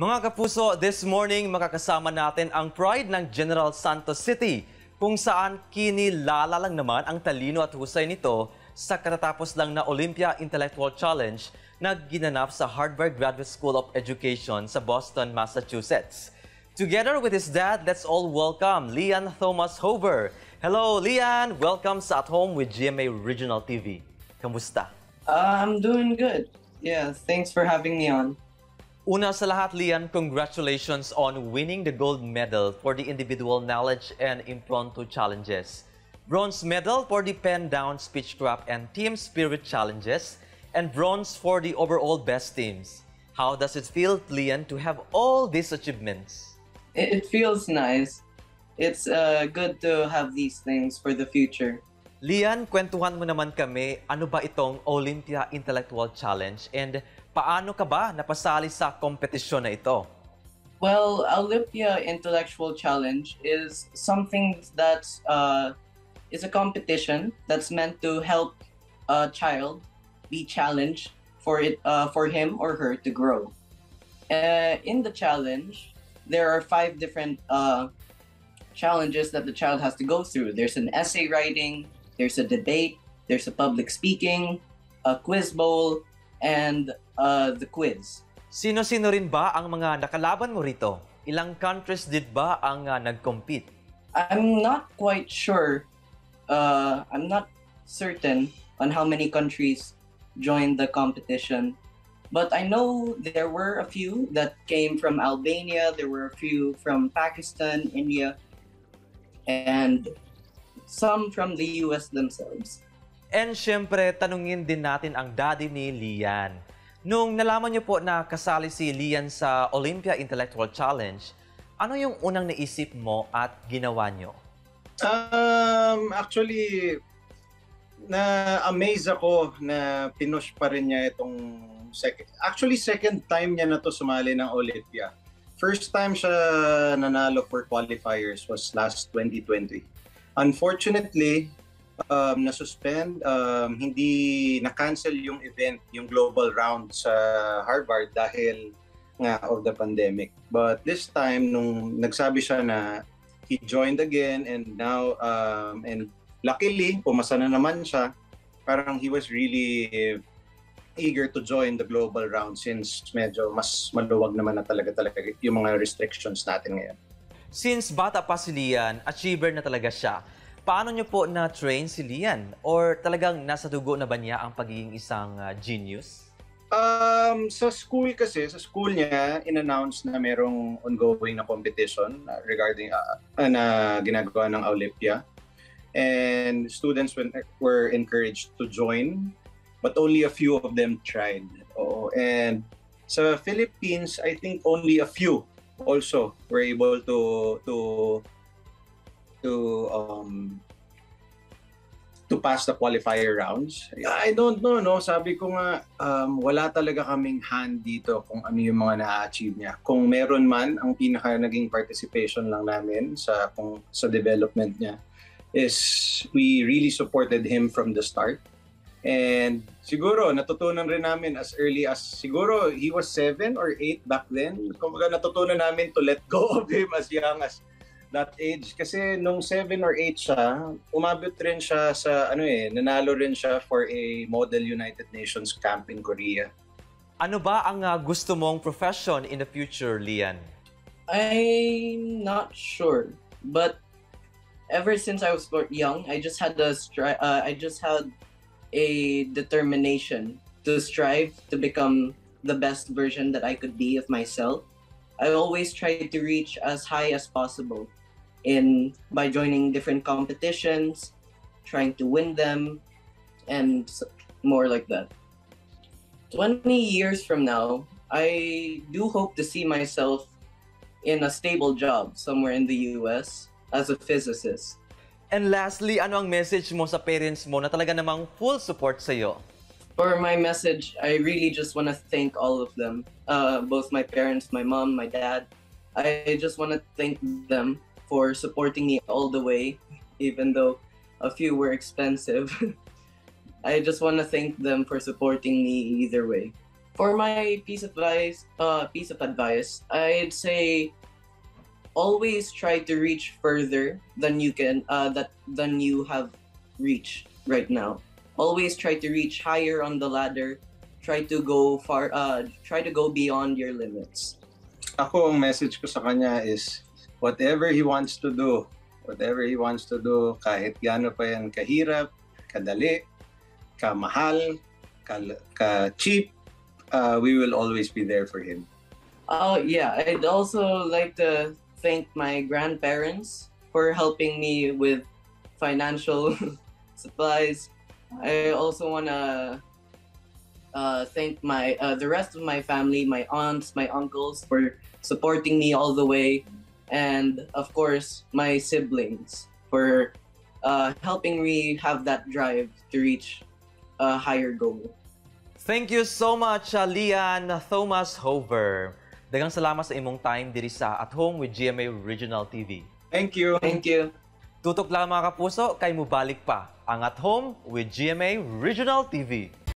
Mga kapuso, this morning makakasama natin ang pride ng General Santos City kung saan kinilala lang naman ang talino at husay nito sa katatapos lang na Owlypia Intellectual Challenge na ginanap sa Harvard Graduate School of Education sa Boston, Massachusetts. Together with his dad, let's all welcome Lyanne Thomas Jover. Hello, Lyanne! Welcome sa At Home with GMA Regional TV. Kamusta? I'm doing good. Yeah, thanks for having me on. Una sa lahat, Lyanne, congratulations on winning the gold medal for the individual knowledge and impromptu challenges, bronze medal for the pen down, speechcraft, and team spirit challenges, and bronze for the overall best teams. How does it feel, Lyanne, to have all these achievements? It feels nice. It's good to have these things for the future. Lyanne, kwentuhan mo naman kami, ano ba itong Owlypia Intellectual Challenge and paano ka ba napasali sa kompetisyon na ito? Well, Owlypia Intellectual Challenge is something that is a competition that's meant to help a child be challenged for him or her to grow. In the challenge, there are 5 different challenges that the child has to go through. There's an essay writing, there's a debate, there's a public speaking, a quiz bowl, and the quiz. Sino-sino rin ba ang mga nakalaban mo rito? Ilang countries did ba ang nag-compete? I'm not quite sure. I'm not certain on how many countries joined the competition. But I know there were a few that came from Albania, there were a few from Pakistan, India, and some from the US themselves. And syempre, tanungin din natin ang daddy ni Lyanne. Nung nalaman niyo po na kasali si Lyanne sa Owlypia Intellectual Challenge, ano yung unang naisip mo at ginawa niyo? Actually, na-amaze ako na pinush pa rin niya itong second time niya na to sumali ng Owlypia. First time siya nanalo for qualifiers was last 2020. Unfortunately, na-suspend, hindi na-cancel yung event, yung global round sa Harvard dahil nga of the pandemic. But this time, nung nagsabi siya na he joined again and now, and luckily, pumasa na naman siya, parang he was really eager to join the global round since medyo mas maluwag naman na talaga yung mga restrictions natin ngayon. Since bata pa si Lyanne, achiever na talaga siya, paano niyo po na-train si Lyanne? Or talagang nasa dugo na ba niya ang pagiging isang genius? Sa school niya, in-announce na merong ongoing na competition regarding na ginagawa ng Owlypia. And students were encouraged to join, but only a few of them tried. And sa Philippines, I think only a few also were able to pass the qualifier rounds. I don't know, no? Sabi ko nga, wala talaga kaming hand dito kung ano yung mga na-achieve niya. Kung meron man, ang pinaka naging participation lang namin sa development niya is we really supported him from the start. And siguro, natutunan rin namin as early as, siguro he was 7 or 8 back then. Kumbaga natutunan namin to let go of him as young as that age. Kasi nung 7 or 8 siya, umabot rin siya sa, nanalo rin siya for a Model United Nations camp in Korea. Ano ba ang gusto mong profession in the future, Lyanne? I'm not sure, but ever since I was young, I just had a determination to strive to become the best version that I could be of myself. I always tried to reach as high as possible by joining different competitions, trying to win them, and more like that. 20 years from now, I do hope to see myself in a stable job somewhere in the US as a physicist. And lastly, ano ang message mo sa parents mo na talaga namang full support sa iyo? For my message, I really just want to thank all of them, both my parents, my mom, my dad. I just want to thank them for supporting me all the way, even though a few were expensive. I just want to thank them for supporting me either way. For my piece of advice, I'd say always try to reach further than than you have reached right now. Always try to reach higher on the ladder. Try to go far. Try to go beyond your limits. Ako, ang message ko sa kanya is whatever he wants to do, kahit gaano pa yan kahirap, kadali, kamahal, ka-cheap, we will always be there for him. Oh yeah, I'd also like to thank my grandparents for helping me with financial supplies. I also want to thank the rest of my family, my aunts, my uncles for supporting me all the way, and of course my siblings for helping me have that drive to reach a higher goal. Thank you so much, Lyanne Thomas Jover. Daghang salamat sa imong time diri sa At Home with GMA Regional TV. Thank you. Thank you. Tutok lang mga kapuso, kay mubalik pa ang At Home with GMA Regional TV.